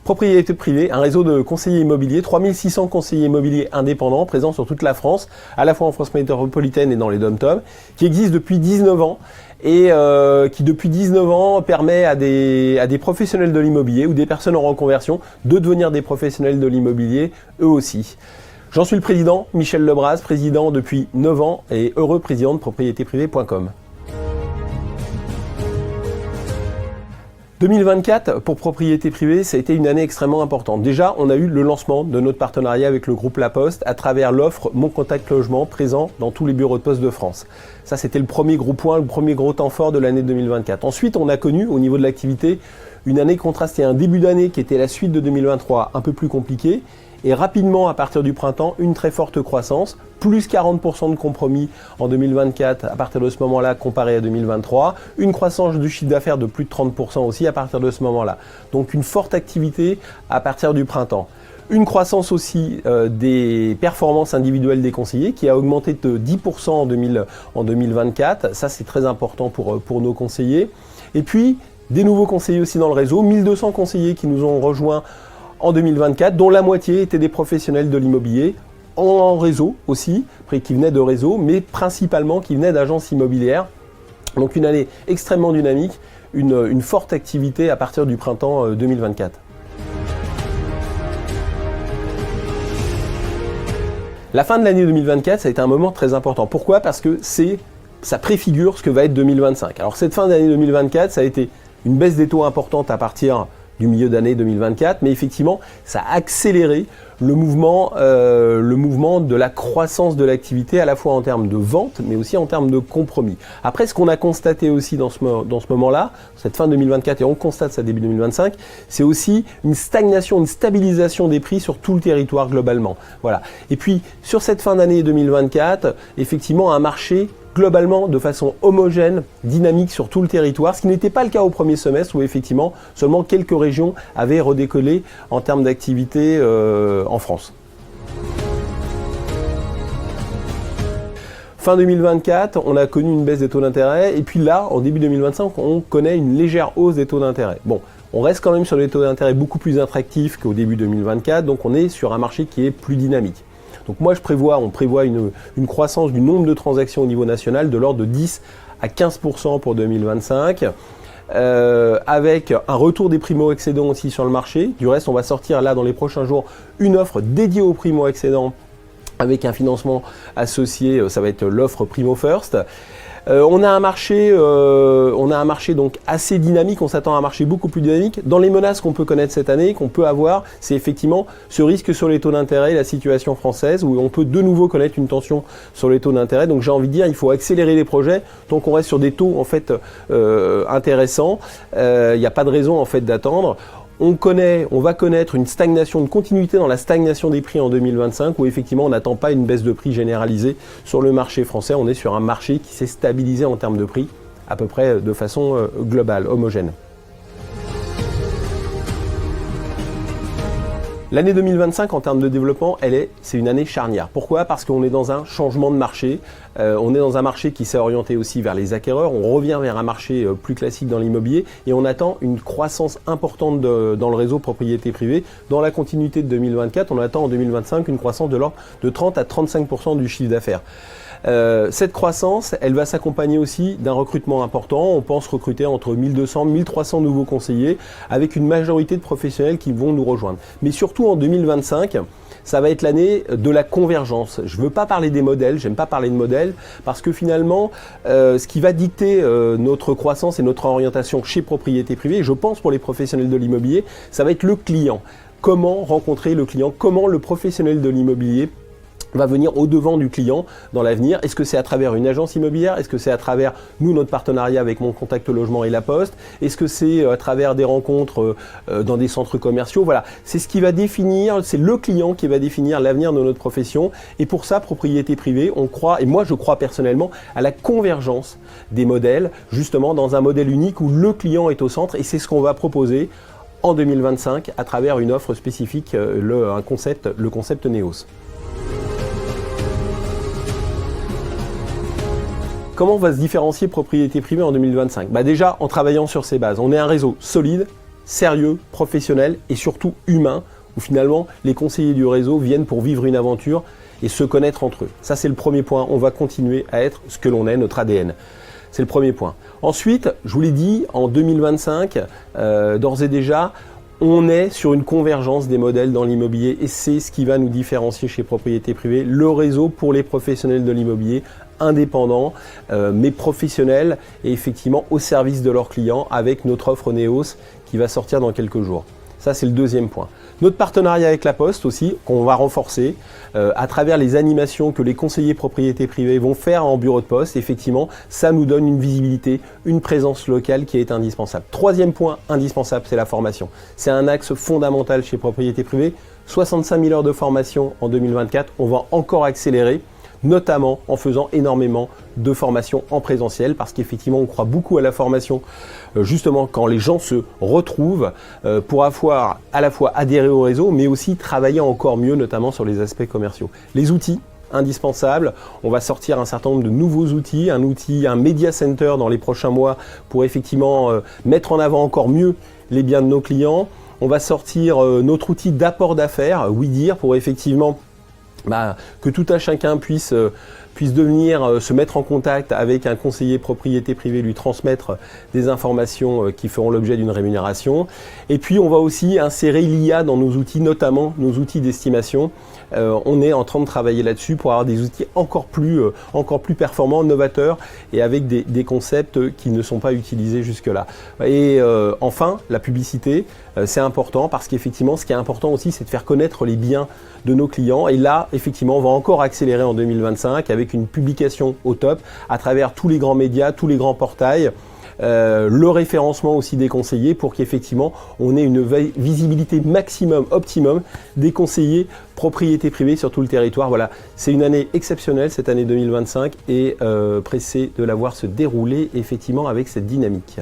Propriété privée, un réseau de conseillers immobiliers, 3600 conseillers immobiliers indépendants présents sur toute la France, à la fois en France métropolitaine et dans les DOM-TOM, qui existe depuis 19 ans et qui depuis 19 ans permet à des professionnels de l'immobilier ou des personnes en reconversion de devenir des professionnels de l'immobilier eux aussi. J'en suis le président, Michel Lebras, président depuis 9 ans et heureux président de propriétéprivée.com. 2024, pour Propriété Privée, ça a été une année extrêmement importante. Déjà, on a eu le lancement de notre partenariat avec le groupe La Poste à travers l'offre Mon Contact Logement présent dans tous les bureaux de poste de France. Ça, c'était le premier gros point, le premier gros temps fort de l'année 2024. Ensuite, on a connu, au niveau de l'activité, une année contrastée, un début d'année qui était la suite de 2023, un peu plus compliqué. Et rapidement, à partir du printemps, une très forte croissance, plus 40% de compromis en 2024 à partir de ce moment-là comparé à 2023, une croissance du chiffre d'affaires de plus de 30% aussi à partir de ce moment-là. Donc une forte activité à partir du printemps. Une croissance aussi des performances individuelles des conseillers qui a augmenté de 10% en 2024, ça c'est très important pour nos conseillers. Et puis des nouveaux conseillers aussi dans le réseau, 1200 conseillers qui nous ont rejoints en 2024, dont la moitié étaient des professionnels de l'immobilier, en réseau aussi, qui venaient de réseau, mais principalement qui venaient d'agences immobilières. Donc une année extrêmement dynamique, une forte activité à partir du printemps 2024. La fin de l'année 2024, ça a été un moment très important. Pourquoi ? Parce que ça préfigure ce que va être 2025. Alors cette fin d'année 2024, ça a été une baisse des taux importante à partir du milieu d'année 2024, mais effectivement, ça a accéléré le mouvement de la croissance de l'activité, à la fois en termes de vente, mais aussi en termes de compromis. Après, ce qu'on a constaté aussi dans ce moment-là, cette fin 2024, et on constate ça début 2025, c'est aussi une stagnation, une stabilisation des prix sur tout le territoire globalement. Voilà. Et puis, sur cette fin d'année 2024, effectivement, un marché globalement de façon homogène, dynamique sur tout le territoire, ce qui n'était pas le cas au premier semestre où effectivement seulement quelques régions avaient redécollé en termes d'activité en France. Fin 2024, on a connu une baisse des taux d'intérêt et puis là, en début 2025, on connaît une légère hausse des taux d'intérêt. Bon, on reste quand même sur des taux d'intérêt beaucoup plus attractifs qu'au début 2024, donc on est sur un marché qui est plus dynamique. Donc moi on prévoit une croissance du nombre de transactions au niveau national de l'ordre de 10 à 15% pour 2025, avec un retour des primo-accédants aussi sur le marché. Du reste, on va sortir là dans les prochains jours une offre dédiée aux primo-accédants avec un financement associé, ça va être l'offre Primo First. On a un marché donc assez dynamique, on s'attend à un marché beaucoup plus dynamique. Dans les menaces qu'on peut connaître cette année, qu'on peut avoir, c'est effectivement ce risque sur les taux d'intérêt, la situation française, où on peut de nouveau connaître une tension sur les taux d'intérêt. Donc j'ai envie de dire, il faut accélérer les projets, tant qu'on reste sur des taux en fait intéressants. Il n'y a pas de raison en fait d'attendre. On va connaître une stagnation, une continuité dans la stagnation des prix en 2025 où effectivement on n'attend pas une baisse de prix généralisée sur le marché français. On est sur un marché qui s'est stabilisé en termes de prix à peu près de façon globale, homogène. L'année 2025 en termes de développement, c'est une année charnière. Pourquoi ? Parce qu'on est dans un changement de marché. On est dans un marché qui s'est orienté aussi vers les acquéreurs. On revient vers un marché plus classique dans l'immobilier et on attend une croissance importante dans le réseau propriété privée. Dans la continuité de 2024, on attend en 2025 une croissance de l'ordre de 30 à 35% du chiffre d'affaires. Cette croissance, elle va s'accompagner aussi d'un recrutement important. On pense recruter entre 1200 et 1300 nouveaux conseillers avec une majorité de professionnels qui vont nous rejoindre. Mais surtout en 2025, ça va être l'année de la convergence. Je ne veux pas parler des modèles, j'aime pas parler de modèles, parce que finalement, ce qui va dicter notre croissance et notre orientation chez Propriété Privée, je pense pour les professionnels de l'immobilier, ça va être le client. Comment rencontrer le client, comment le professionnel de l'immobilier va venir au-devant du client dans l'avenir. Est-ce que c'est à travers une agence immobilière ? Est-ce que c'est à travers, nous, notre partenariat avec Mon Contact Logement et La Poste ? Est-ce que c'est à travers des rencontres dans des centres commerciaux ? Voilà, c'est ce qui va définir, c'est le client qui va définir l'avenir de notre profession. Et pour ça, Propriété Privée, on croit, et moi je crois personnellement, à la convergence des modèles, justement dans un modèle unique où le client est au centre. Et c'est ce qu'on va proposer en 2025 à travers une offre spécifique, le concept Neos. Comment va se différencier Propriété Privée en 2025 ? Déjà, en travaillant sur ses bases. On est un réseau solide, sérieux, professionnel et surtout humain, où finalement les conseillers du réseau viennent pour vivre une aventure et se connaître entre eux. Ça, c'est le premier point. On va continuer à être ce que l'on est, notre ADN. C'est le premier point. Ensuite, je vous l'ai dit, en 2025, d'ores et déjà, on est sur une convergence des modèles dans l'immobilier et c'est ce qui va nous différencier chez Propriété Privée, le réseau pour les professionnels de l'immobilier, indépendants, mais professionnels et effectivement au service de leurs clients avec notre offre Neos qui va sortir dans quelques jours. Ça, c'est le deuxième point. Notre partenariat avec La Poste aussi, qu'on va renforcer à travers les animations que les conseillers propriété privée vont faire en bureau de poste. Effectivement, ça nous donne une visibilité, une présence locale qui est indispensable. Troisième point indispensable, c'est la formation. C'est un axe fondamental chez Propriété Privée. 65 000 heures de formation en 2024. On va encore accélérer, notamment en faisant énormément de formations en présentiel, parce qu'effectivement on croit beaucoup à la formation justement quand les gens se retrouvent pour avoir à la fois adhérer au réseau, mais aussi travailler encore mieux, notamment sur les aspects commerciaux. Les outils indispensables, on va sortir un certain nombre de nouveaux outils, un media center dans les prochains mois pour effectivement mettre en avant encore mieux les biens de nos clients. On va sortir notre outil d'apport d'affaires, WeDir, pour effectivement que tout un chacun puisse devenir se mettre en contact avec un conseiller propriété privée, lui transmettre des informations qui feront l'objet d'une rémunération. Et puis on va aussi insérer l'IA dans nos outils, notamment nos outils d'estimation. On est en train de travailler là-dessus pour avoir des outils encore plus performants, novateurs et avec des concepts qui ne sont pas utilisés jusque-là. Et enfin, la publicité, c'est important parce qu'effectivement, ce qui est important aussi, c'est de faire connaître les biens de nos clients. Et là, effectivement, on va encore accélérer en 2025 avec une publication au top à travers tous les grands médias, tous les grands portails. Le référencement aussi des conseillers pour qu'effectivement on ait une visibilité maximum, optimum des conseillers propriété privée sur tout le territoire. Voilà, c'est une année exceptionnelle cette année 2025 et pressé de la voir se dérouler effectivement avec cette dynamique.